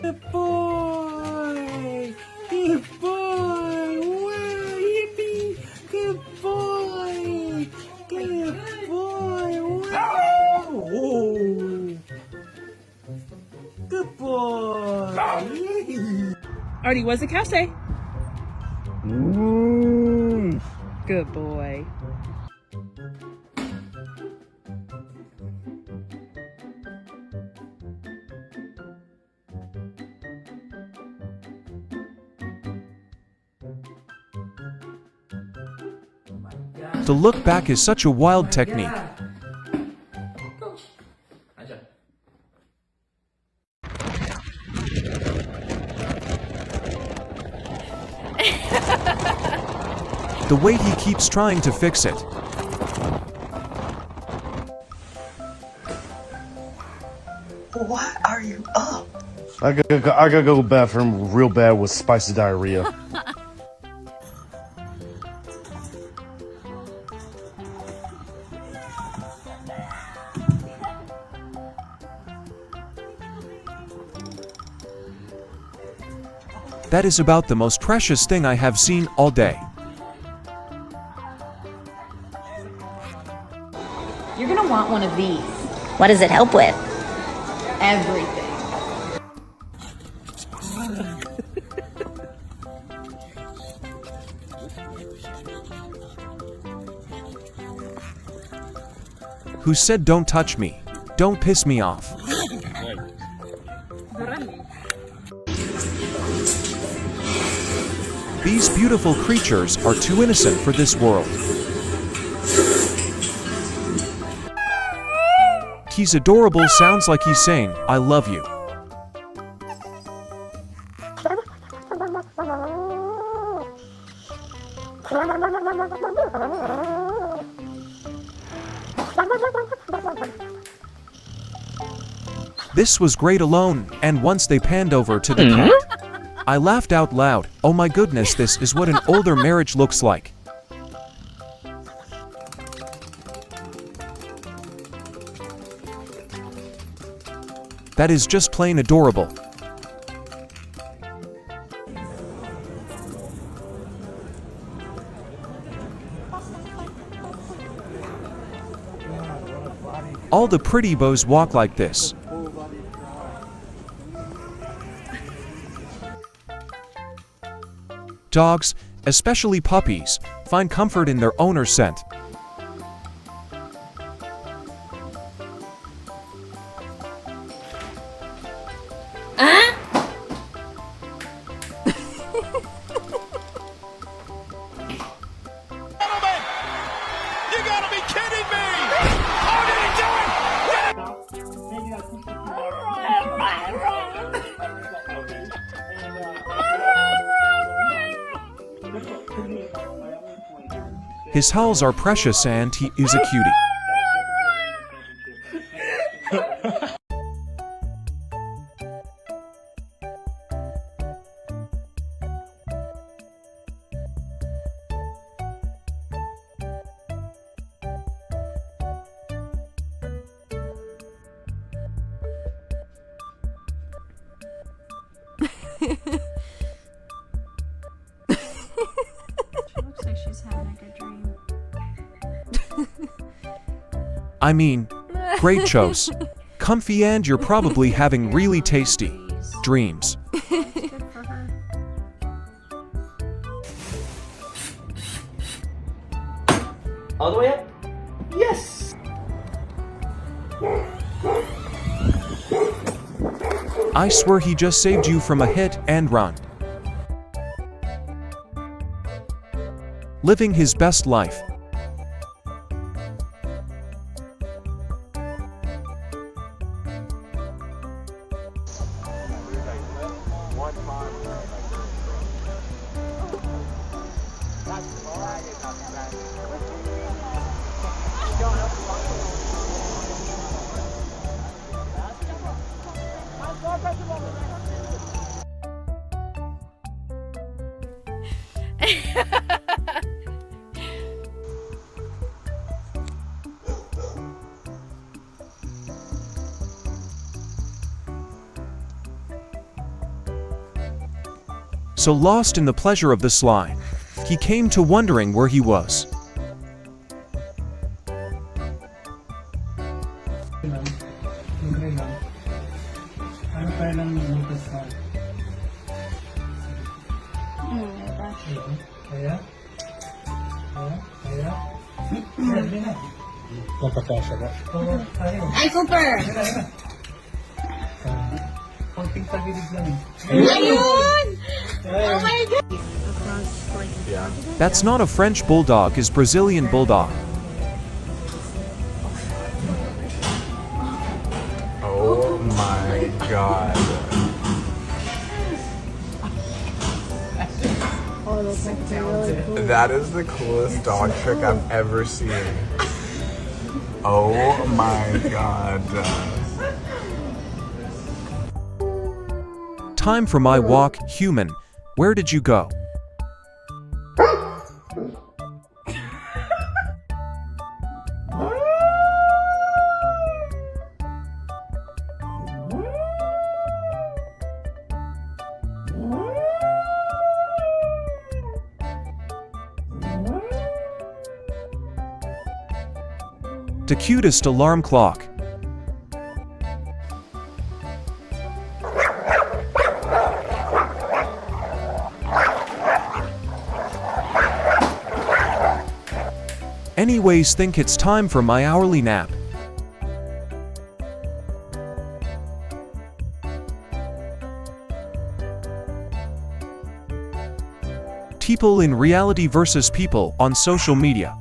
Good boy! Good boy! Wow, yippee! Good boy! Good boy! Wow! Whoa. Good boy! Artie, what's the cow say? Good boy. The look back is such a wild technique. The way he keeps trying to fix it. Why are you up? I gotta go to the bathroom real bad with spicy diarrhea. That is about the most precious thing I have seen all day. You're gonna want one of these. What does it help with? Everything. Who said don't touch me? Don't piss me off. These beautiful creatures are too innocent for this world. He's adorable, sounds like he's saying, I love you. This was great alone, and once they panned over to the cat, I laughed out loud. Oh my goodness, this is what an older marriage looks like. That is just plain adorable. All the pretty bows walk like this. Dogs, especially puppies, find comfort in their owner's scent. You gotta be kidding me! How did he do it? His howls are precious and he is a cutie. Looks like she's having a good dream. I mean, great chose. Comfy, and you're probably having really tasty dreams. Good for her. All the way up? Yes! I swear he just saved you from a hit and run. Living his best life. So lost in the pleasure of the slide, he came to wondering where he was. Ay, Cooper! That's not a French bulldog, is Brazilian bulldog. Oh my god. That is the coolest dog trick I've ever seen. Oh my god. Time for my walk, human. Where did you go? The cutest alarm clock. Anyways, think it's time for my hourly nap. People in reality versus people on social media.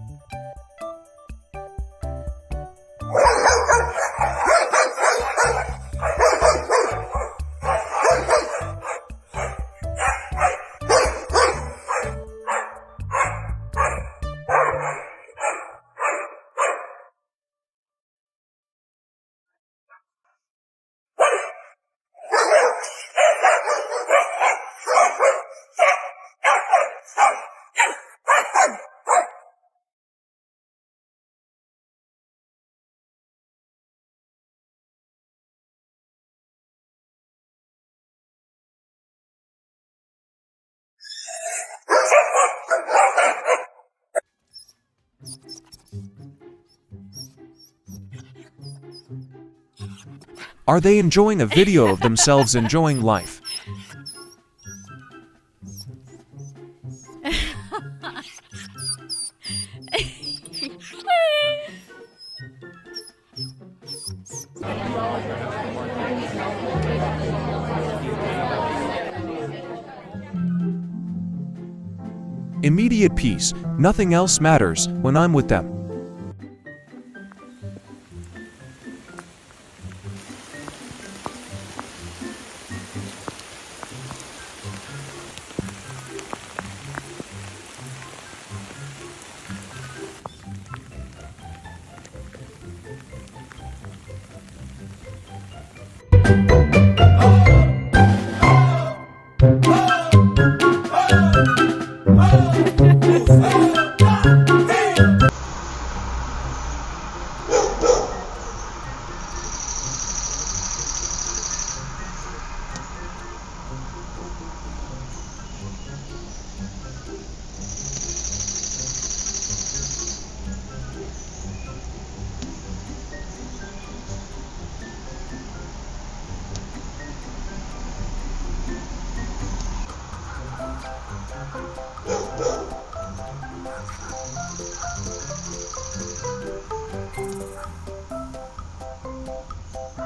Are they enjoying a video of themselves enjoying life? Immediate peace, nothing else matters when I'm with them.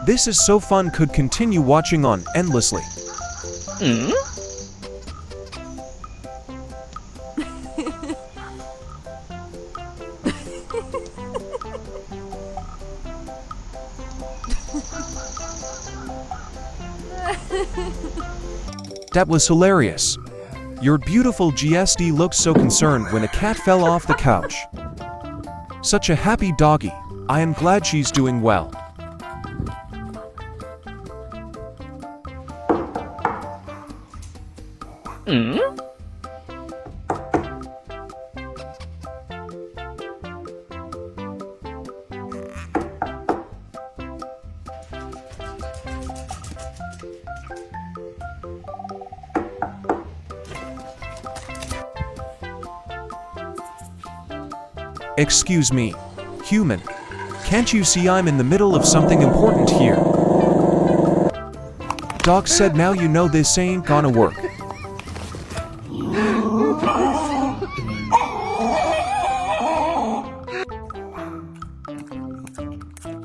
This is so fun, could continue watching on endlessly. That was hilarious. Your beautiful GSD looked so concerned when a cat fell off the couch. Such a happy doggy. I am glad she's doing well. Excuse me, human. Can't you see I'm in the middle of something important here? Dog said now you know this ain't gonna work.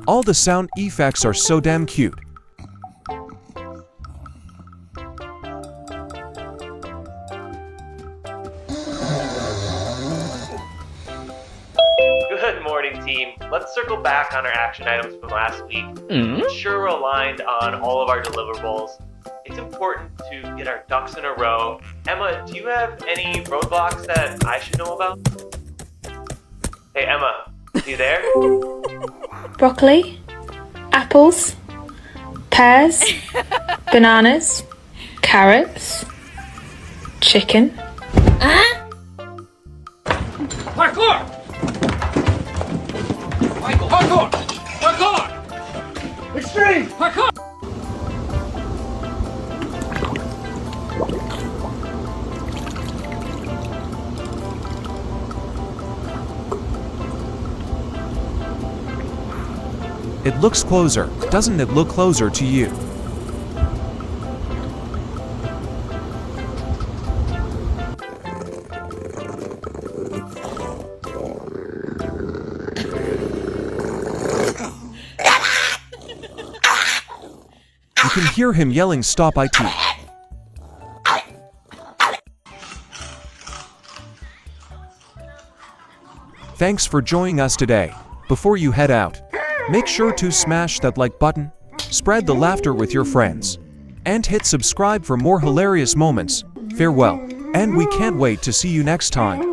All the sound effects are so damn cute. Good morning, team. Let's circle back on our action items from last week. Ensure we're aligned on all of our deliverables. It's important to get our ducks in a row. Emma, do you have any roadblocks that I should know about? Hey, Emma, you there? Broccoli, apples, pears, bananas, carrots, chicken. Parkour! Parkour! Parkour! Extreme! Parkour! It looks closer, doesn't it look closer to you? You can hear him yelling stop it. Thanks for joining us today. Before you head out, make sure to smash that like button, spread the laughter with your friends, and hit subscribe for more hilarious moments. Farewell, and we can't wait to see you next time.